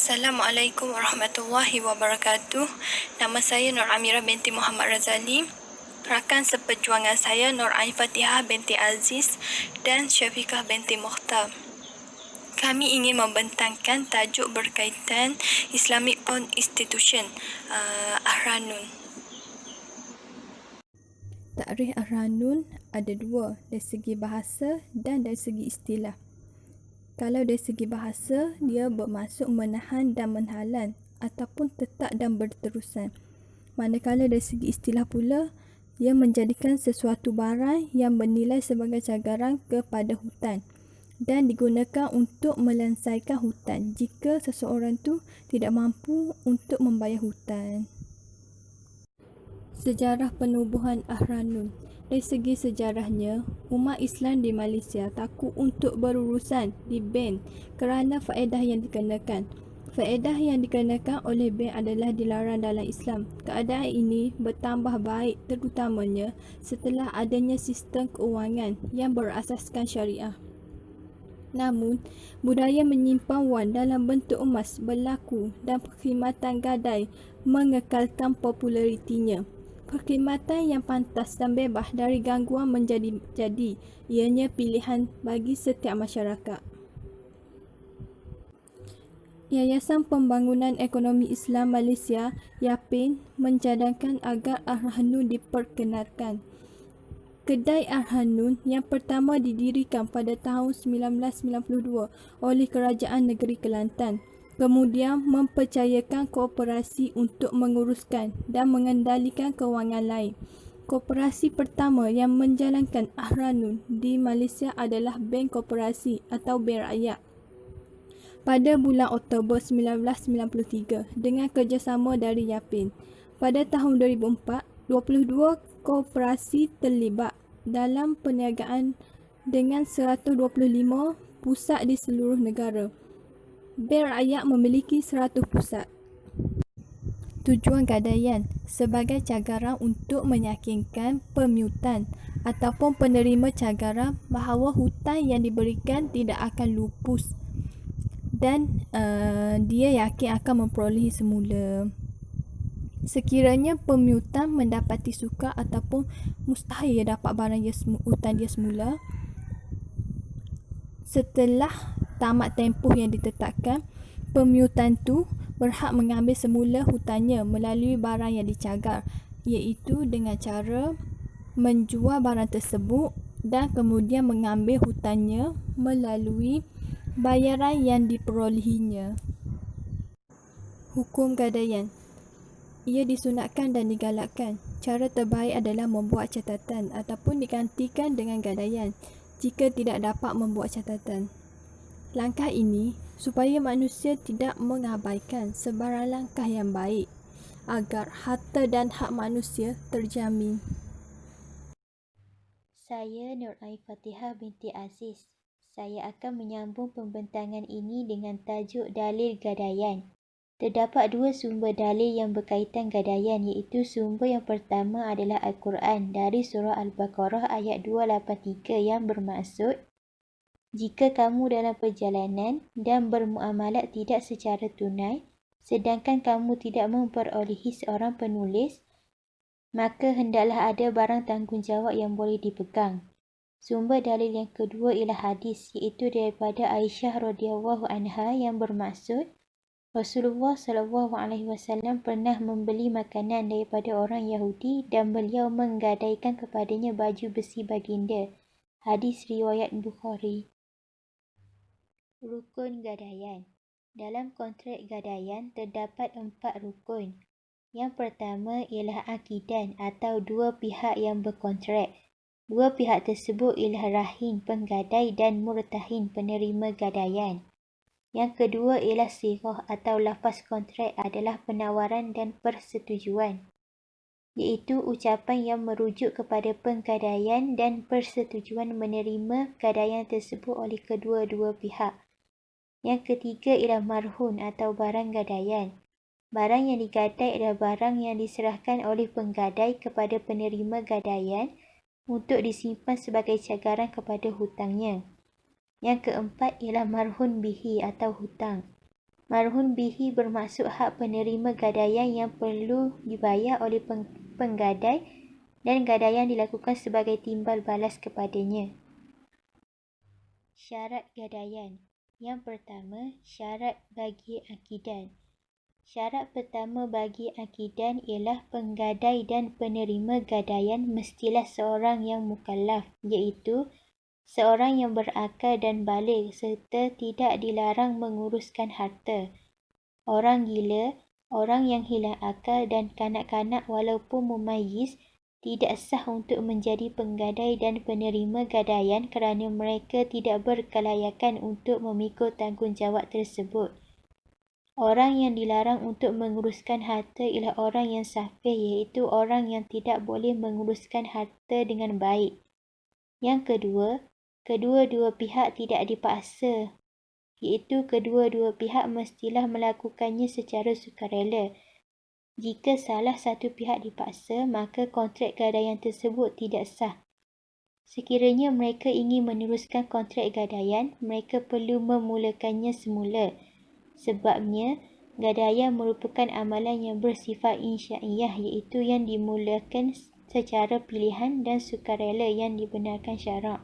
Assalamualaikum warahmatullahi wabarakatuh. Nama saya Nur Amira binti Muhammad Razali. Rakan seperjuangan saya Nur Ain Fatihah binti Aziz dan Syafiqah binti Mukhtar. Kami ingin membentangkan tajuk berkaitan Islamic Pawn Institution, Ahranun. Takrif Ahranun ada dua, dari segi bahasa dan dari segi istilah. Kalau dari segi bahasa, dia bermaksud menahan dan menhalan ataupun tetap dan berterusan. Manakala dari segi istilah pula, ia menjadikan sesuatu barang yang bernilai sebagai cagaran kepada hutan dan digunakan untuk melengsaikan hutan jika seseorang tu tidak mampu untuk membayar hutan. Sejarah penubuhan Ahranun. Dari segi sejarahnya, umat Islam di Malaysia takut untuk berurusan di ban kerana faedah yang dikenakan. Faedah yang dikenakan oleh ban adalah dilarang dalam Islam. Keadaan ini bertambah baik terutamanya setelah adanya sistem keuangan yang berasaskan syariah. Namun, budaya menyimpan wang dalam bentuk emas berlaku dan perkhidmatan gadai mengekalkan popularitinya. Perkhidmatan yang pantas dan bebas dari gangguan menjadi ianya pilihan bagi setiap masyarakat. Yayasan Pembangunan Ekonomi Islam Malaysia (YAPIN) mencadangkan agar Ahranun diperkenalkan. Kedai Ahranun yang pertama didirikan pada tahun 1992 oleh Kerajaan Negeri Kelantan. Kemudian mempercayakan koperasi untuk menguruskan dan mengendalikan kewangan lain. Koperasi pertama yang menjalankan Ahranun di Malaysia adalah Bank Koperasi atau Bank Rakyat pada bulan Oktober 1993 dengan kerjasama dari YAPIN. Pada tahun 2004, 22 koperasi terlibat dalam perniagaan dengan 125 pusat di seluruh negara. Bank Rakyat memiliki 100 pusat. Tujuan gadaian sebagai cagaran untuk meyakinkan pemiutan ataupun penerima cagaran bahawa hutang yang diberikan tidak akan lupus dan dia yakin akan memperolehi semula. Sekiranya pemiutan mendapati sukar ataupun mustahil dapat barang hutang dia semula, setelah tamat tempoh yang ditetapkan, pemiutan tu berhak mengambil semula hutangnya melalui barang yang dicagar, iaitu dengan cara menjual barang tersebut dan kemudian mengambil hutangnya melalui bayaran yang diperolehinya. Hukum gadaian. Ia disunatkan dan digalakkan. Cara terbaik adalah membuat catatan ataupun digantikan dengan gadaian jika tidak dapat membuat catatan. Langkah ini supaya manusia tidak mengabaikan sebarang langkah yang baik agar harta dan hak manusia terjamin. Saya Nur Ain Fatihah binti Aziz. Saya akan menyambung pembentangan ini dengan tajuk dalil gadaian. Terdapat dua sumber dalil yang berkaitan gadaian, iaitu sumber yang pertama adalah Al-Quran dari surah Al-Baqarah ayat 283 yang bermaksud, jika kamu dalam perjalanan dan bermuamalat tidak secara tunai, sedangkan kamu tidak memperolehi seorang penulis, maka hendaklah ada barang tanggungjawab yang boleh dipegang. Sumber dalil yang kedua ialah hadis, iaitu daripada Aisyah radhiyallahu anha yang bermaksud, Rasulullah SAW pernah membeli makanan daripada orang Yahudi dan beliau menggadaikan kepadanya baju besi baginda. Hadis riwayat Bukhari. Rukun gadaian. Dalam kontrak gadaian terdapat 4 rukun. Yang pertama ialah akidan atau dua pihak yang berkontrak. Dua pihak tersebut ialah rahin penggadai dan murtahin penerima gadaian. Yang kedua ialah sirah atau lafaz kontrak adalah penawaran dan persetujuan, iaitu ucapan yang merujuk kepada penggadaian dan persetujuan menerima gadaian tersebut oleh kedua-dua pihak. Yang ketiga ialah marhun atau barang gadaian. Barang yang digadai adalah barang yang diserahkan oleh penggadai kepada penerima gadaian untuk disimpan sebagai cagaran kepada hutangnya. Yang keempat ialah marhun bihi atau hutang. Marhun bihi bermaksud hak penerima gadaian yang perlu dibayar oleh penggadai dan gadaian dilakukan sebagai timbal balas kepadanya. Syarat gadaian. Yang pertama, syarat bagi akidan. Syarat pertama bagi akidan ialah penggadai dan penerima gadaian mestilah seorang yang mukallaf, iaitu seorang yang berakal dan baligh serta tidak dilarang menguruskan harta. Orang gila, orang yang hilang akal dan kanak-kanak walaupun mumayyiz tidak sah untuk menjadi penggadai dan penerima gadaian kerana mereka tidak berkelayakan untuk memikul tanggungjawab tersebut. Orang yang dilarang untuk menguruskan harta ialah orang yang safih, iaitu orang yang tidak boleh menguruskan harta dengan baik. Yang kedua, kedua-dua pihak tidak dipaksa, iaitu kedua-dua pihak mestilah melakukannya secara sukarela. Jika salah satu pihak dipaksa, maka kontrak gadaian tersebut tidak sah. Sekiranya mereka ingin meneruskan kontrak gadaian, mereka perlu memulakannya semula. Sebabnya, gadaian merupakan amalan yang bersifat insyaiyah, iaitu yang dimulakan secara pilihan dan sukarela yang dibenarkan syarak.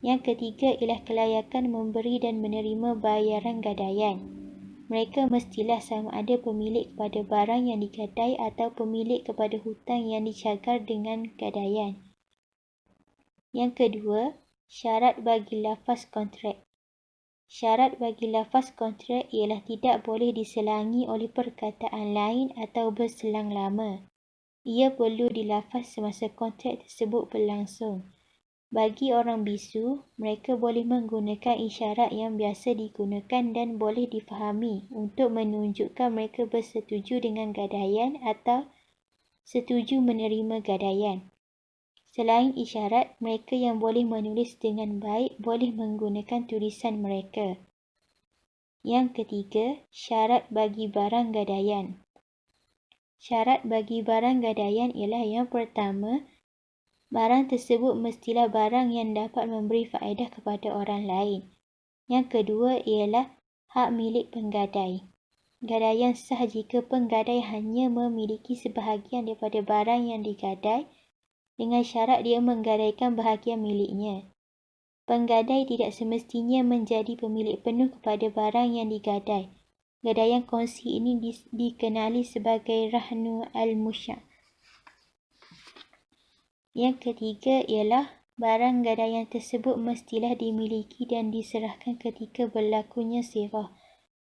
Yang ketiga ialah kelayakan memberi dan menerima bayaran gadaian. Mereka mestilah sama ada pemilik kepada barang yang digadai atau pemilik kepada hutang yang dicagar dengan gadaian. Yang kedua, syarat bagi lafaz kontrak. Syarat bagi lafaz kontrak ialah tidak boleh diselangi oleh perkataan lain atau berselang lama. Ia perlu dilafaz semasa kontrak tersebut berlangsung. Bagi orang bisu, mereka boleh menggunakan isyarat yang biasa digunakan dan boleh difahami untuk menunjukkan mereka bersetuju dengan gadaian atau setuju menerima gadaian. Selain isyarat, mereka yang boleh menulis dengan baik boleh menggunakan tulisan mereka. Yang ketiga, syarat bagi barang gadaian. Syarat bagi barang gadaian ialah yang pertama, barang tersebut mestilah barang yang dapat memberi faedah kepada orang lain. Yang kedua ialah hak milik penggadai. Gadaian sah jika penggadai hanya memiliki sebahagian daripada barang yang digadai dengan syarat dia menggadaikan bahagian miliknya. Penggadai tidak semestinya menjadi pemilik penuh kepada barang yang digadai. Gadaian kongsi ini dikenali sebagai rahnu al-musya'. Yang ketiga ialah barang gadaian tersebut mestilah dimiliki dan diserahkan ketika berlakunya sirah.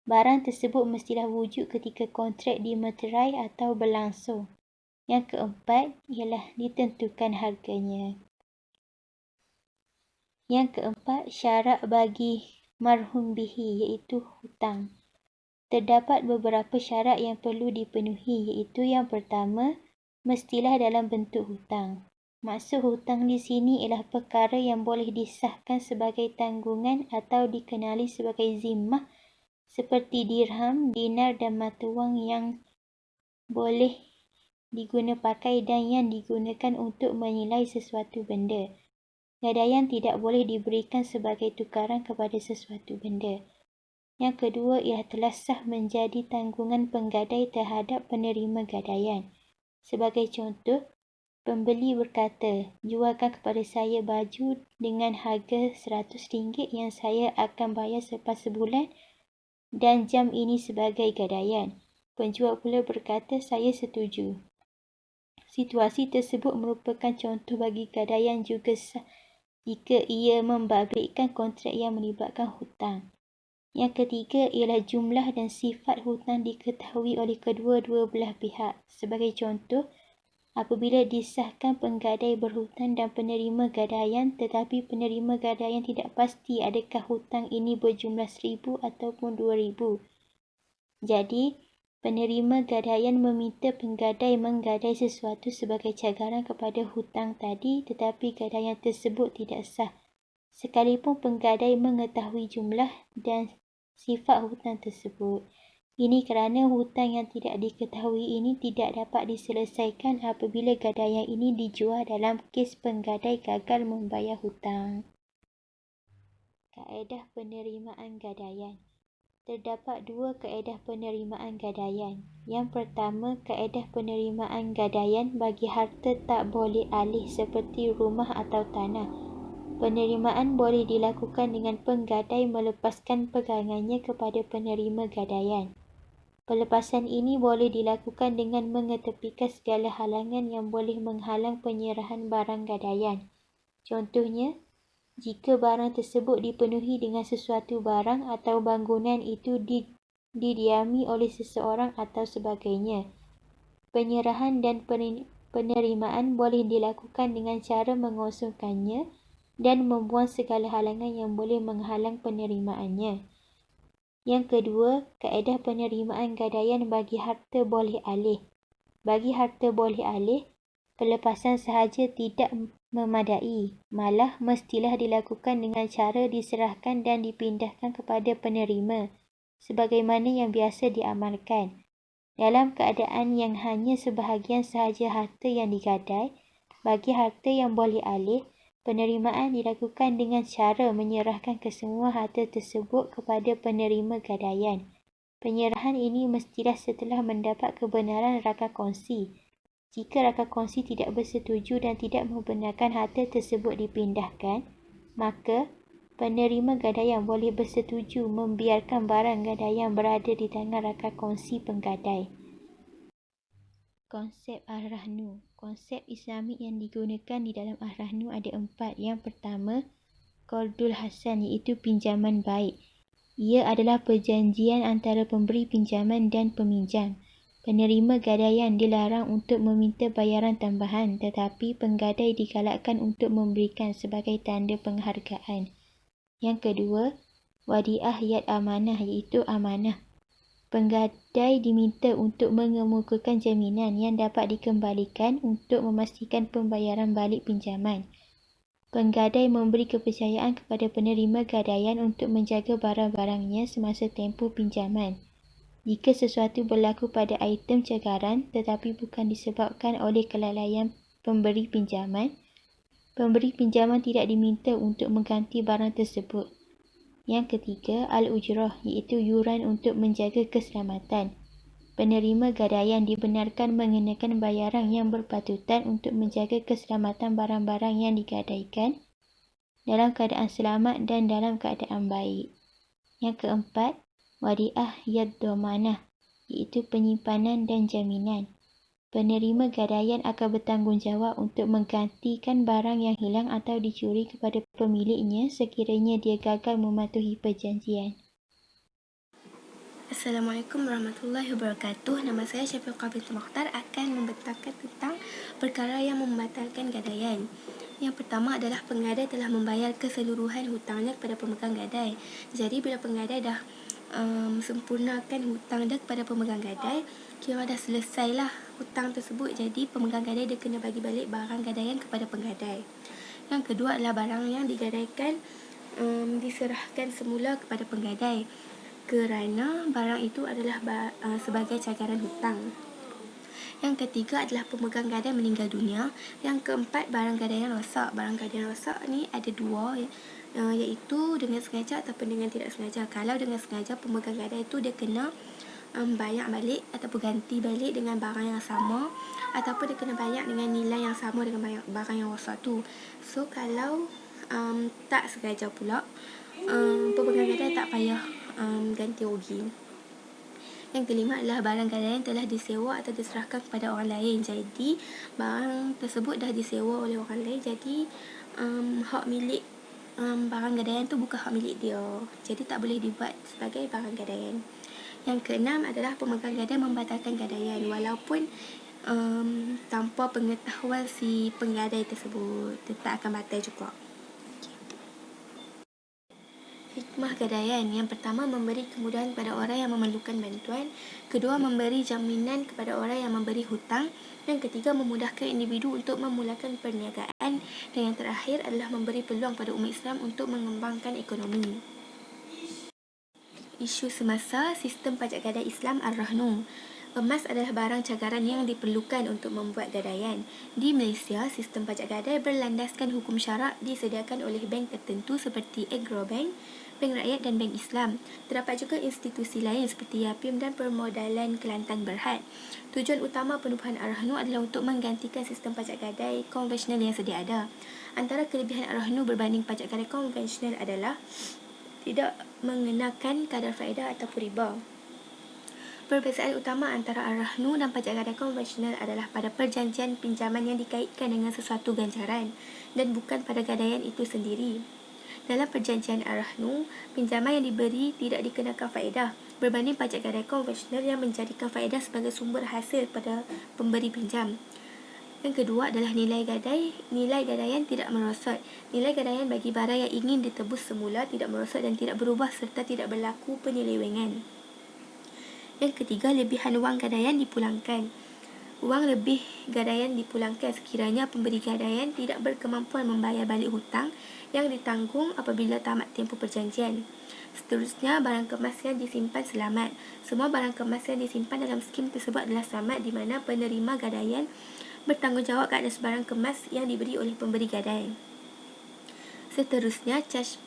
Barang tersebut mestilah wujud ketika kontrak dimeterai atau berlangsung. Yang keempat ialah ditentukan harganya. Yang keempat, syarat bagi marhun bihi iaitu hutang. Terdapat beberapa syarat yang perlu dipenuhi, iaitu yang pertama, mestilah dalam bentuk hutang. Maksud hutang di sini ialah perkara yang boleh disahkan sebagai tanggungan atau dikenali sebagai zimmah seperti dirham, dinar dan mata wang yang boleh diguna pakai dan yang digunakan untuk menilai sesuatu benda. Gadaian tidak boleh diberikan sebagai tukaran kepada sesuatu benda. Yang kedua ialah telah sah menjadi tanggungan penggadai terhadap penerima gadaian. Sebagai contoh, pembeli berkata, jualkan kepada saya baju dengan harga RM100 yang saya akan bayar selepas sebulan dan jam ini sebagai gadaian. Penjual pula berkata, saya setuju. Situasi tersebut merupakan contoh bagi gadaian juga sah jika ia membabitkan kontrak yang melibatkan hutang. Yang ketiga ialah jumlah dan sifat hutang diketahui oleh kedua-dua belah pihak. Sebagai contoh, apabila disahkan penggadai berhutang dan penerima gadaian tetapi penerima gadaian tidak pasti adakah hutang ini berjumlah RM1,000 ataupun RM2,000. Jadi, penerima gadaian meminta penggadai menggadai sesuatu sebagai cagaran kepada hutang tadi tetapi gadaian tersebut tidak sah. Sekalipun penggadai mengetahui jumlah dan sifat hutang tersebut. Ini kerana hutang yang tidak diketahui ini tidak dapat diselesaikan apabila gadaian ini dijual dalam kes penggadai gagal membayar hutang. Kaedah penerimaan gadaian. Terdapat dua kaedah penerimaan gadaian. Yang pertama, kaedah penerimaan gadaian bagi harta tak boleh alih seperti rumah atau tanah. Penerimaan boleh dilakukan dengan penggadai melepaskan pegangannya kepada penerima gadaian. Pelepasan ini boleh dilakukan dengan mengetepikan segala halangan yang boleh menghalang penyerahan barang gadaian. Contohnya, jika barang tersebut dipenuhi dengan sesuatu barang atau bangunan itu didiami oleh seseorang atau sebagainya. Penyerahan dan penerimaan boleh dilakukan dengan cara mengosongkannya dan membuang segala halangan yang boleh menghalang penerimaannya. Yang kedua, kaedah penerimaan gadaian bagi harta boleh alih. Bagi harta boleh alih, pelepasan sahaja tidak memadai, malah mestilah dilakukan dengan cara diserahkan dan dipindahkan kepada penerima, sebagaimana yang biasa diamalkan. Dalam keadaan yang hanya sebahagian sahaja harta yang digadai, bagi harta yang boleh alih, penerimaan dilakukan dengan cara menyerahkan kesemua harta tersebut kepada penerima gadaian. Penyerahan ini mestilah setelah mendapat kebenaran rakan kongsi. Jika rakan kongsi tidak bersetuju dan tidak membenarkan harta tersebut dipindahkan, maka penerima gadaian boleh bersetuju membiarkan barang gadaian berada di tangan rakan kongsi penggadai. Konsep Ar-Rahnu. Konsep Islamik yang digunakan di dalam Ar-Rahnu ada 4. Yang pertama, Qardul Hasan iaitu pinjaman baik. Ia adalah perjanjian antara pemberi pinjaman dan peminjam. Penerima gadaian dilarang untuk meminta bayaran tambahan, tetapi penggadai digalakkan untuk memberikan sebagai tanda penghargaan. Yang kedua, Wadiah Yad Amanah iaitu amanah. Penggadai diminta untuk mengemukakan jaminan yang dapat dikembalikan untuk memastikan pembayaran balik pinjaman. Penggadai memberi kepercayaan kepada penerima gadaian untuk menjaga barang-barangnya semasa tempoh pinjaman. Jika sesuatu berlaku pada item cagaran tetapi bukan disebabkan oleh kelalaian pemberi pinjaman, pemberi pinjaman tidak diminta untuk mengganti barang tersebut. Yang ketiga, Al-Ujrah iaitu yuran untuk menjaga keselamatan. Penerima gadaian dibenarkan mengenakan bayaran yang berpatutan untuk menjaga keselamatan barang-barang yang digadaikan dalam keadaan selamat dan dalam keadaan baik. Yang keempat, Wadiah Yad Dhamanah iaitu penyimpanan dan jaminan. Penerima gadaian akan bertanggungjawab untuk menggantikan barang yang hilang atau dicuri kepada pemiliknya sekiranya dia gagal mematuhi perjanjian. Assalamualaikum warahmatullahi wabarakatuh. Nama saya Syafiqah binti Mokhtar akan membentangkan tentang perkara yang membatalkan gadaian. Yang pertama adalah penggadai telah membayar keseluruhan hutangnya kepada pemegang gadai. Jadi bila penggadai dah sempurnakan hutang dia kepada pemegang gadai, kira dah selesailah hutang tersebut, jadi pemegang gadai dia kena bagi balik barang gadaian kepada penggadai. Yang kedua adalah barang yang digadaikan diserahkan semula kepada penggadai kerana barang itu adalah sebagai cagaran hutang. Yang ketiga adalah pemegang gadai meninggal dunia. Yang keempat, barang gadaian rosak. Barang gadaian rosak ni ada dua, iaitu dengan sengaja ataupun dengan tidak sengaja. Kalau dengan sengaja, pemegang gadai itu dia kena bayar balik ataupun ganti balik dengan barang yang sama, ataupun dia kena bayar dengan nilai yang sama dengan barang yang rosak tu. So kalau tak sengaja pula, pemegang gadai tak payah ganti rugi. Yang kelima adalah barang gadaian telah disewa atau diserahkan kepada orang lain. Jadi barang tersebut dah disewa oleh orang lain, jadi hak milik barang gadaian tu bukan hak milik dia, jadi tak boleh dibuat sebagai barang gadaian. Yang keenam adalah pemegang gadaian membatalkan gadaian walaupun tanpa pengetahuan si penggadai tersebut, tetap akan batal juga. Hikmah gadaian. Yang pertama, memberi kemudahan kepada orang yang memerlukan bantuan. Kedua, memberi jaminan kepada orang yang memberi hutang. Yang ketiga, memudahkan individu untuk memulakan perniagaan. Dan yang terakhir adalah memberi peluang pada umat Islam untuk mengembangkan ekonomi. Isu semasa sistem pajak gadai Islam Ar-Rahnu. Emas adalah barang cagaran yang diperlukan untuk membuat gadaian. Di Malaysia, sistem pajak gadai berlandaskan hukum syarak disediakan oleh bank tertentu seperti Agro Bank, Bank Rakyat dan Bank Islam. Terdapat juga institusi lain seperti Yapim dan Permodalan Kelantan Berhad. Tujuan utama penubuhan Ar-Rahnu adalah untuk menggantikan sistem pajak gadai konvensional yang sedia ada. Antara kelebihan Ar-Rahnu berbanding pajak gadai konvensional adalah tidak mengenakan kadar faedah ataupun riba. Perbezaan utama antara Ar-Rahnu dan pajak gadai konvensional adalah pada perjanjian pinjaman yang dikaitkan dengan sesuatu ganjaran dan bukan pada gadaian itu sendiri. Dalam perjanjian Ar-Rahnu, pinjaman yang diberi tidak dikenakan faedah berbanding pajak gadai konvensional yang menjadikan faedah sebagai sumber hasil pada pemberi pinjam. Yang kedua adalah nilai gadai. Nilai gadaian tidak merosot. Nilai gadaian bagi barang yang ingin ditebus semula tidak merosot dan tidak berubah serta tidak berlaku penyelewengan. Yang ketiga, lebihan wang gadaian dipulangkan. Wang lebih gadaian dipulangkan sekiranya pemberi gadaian tidak berkemampuan membayar balik hutang yang ditanggung apabila tamat tempoh perjanjian. Seterusnya, barang kemas yang disimpan selamat. Semua barang kemas yang disimpan dalam skim tersebut adalah selamat di mana penerima gadaian bertanggungjawab ke atas barang kemas yang diberi oleh pemberi gadai. Seterusnya, caj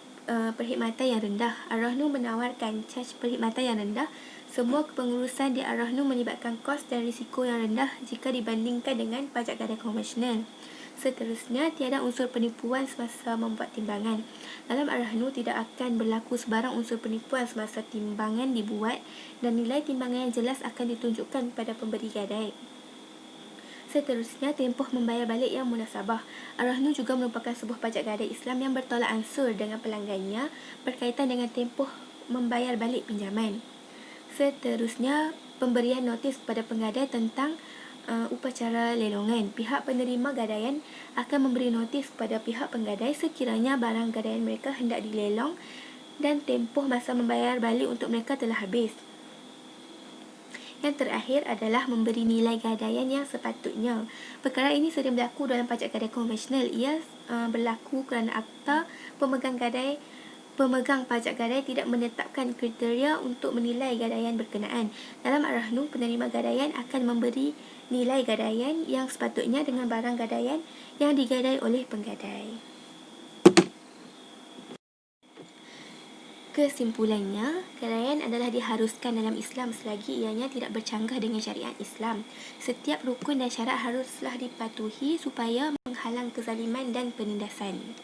perkhidmatan yang rendah. Ar-Rahnu menawarkan caj perkhidmatan yang rendah. Semua kepengurusan di Ar-Rahnu melibatkan kos dan risiko yang rendah jika dibandingkan dengan pajak gadai konvensional. Seterusnya, tiada unsur penipuan semasa membuat timbangan. Dalam Ar-Rahnu tidak akan berlaku sebarang unsur penipuan semasa timbangan dibuat dan nilai timbangan yang jelas akan ditunjukkan pada pemberi gadai. Seterusnya, tempoh membayar balik yang munasabah. Ar-Rahnu juga merupakan sebuah pajak gadai Islam yang bertolak ansur dengan pelanggannya berkaitan dengan tempoh membayar balik pinjaman. Seterusnya, pemberian notis kepada penggadai tentang upacara lelongan. Pihak penerima gadaian akan memberi notis kepada pihak penggadai sekiranya barang gadaian mereka hendak dilelong dan tempoh masa membayar balik untuk mereka telah habis. Yang terakhir adalah memberi nilai gadaian yang sepatutnya. Perkara ini sering berlaku dalam pajak gadai konvensional. Ia berlaku kerana akta pemegang pajak gadai tidak menetapkan kriteria untuk menilai gadaian berkenaan. Dalam Ar-Rahnu, penerima gadaian akan memberi nilai gadaian yang sepatutnya dengan barang gadaian yang digadai oleh penggadai. Kesimpulannya, gadaian adalah diharuskan dalam Islam selagi ianya tidak bercanggah dengan syariat Islam. Setiap rukun dan syarat haruslah dipatuhi supaya menghalang kezaliman dan penindasan.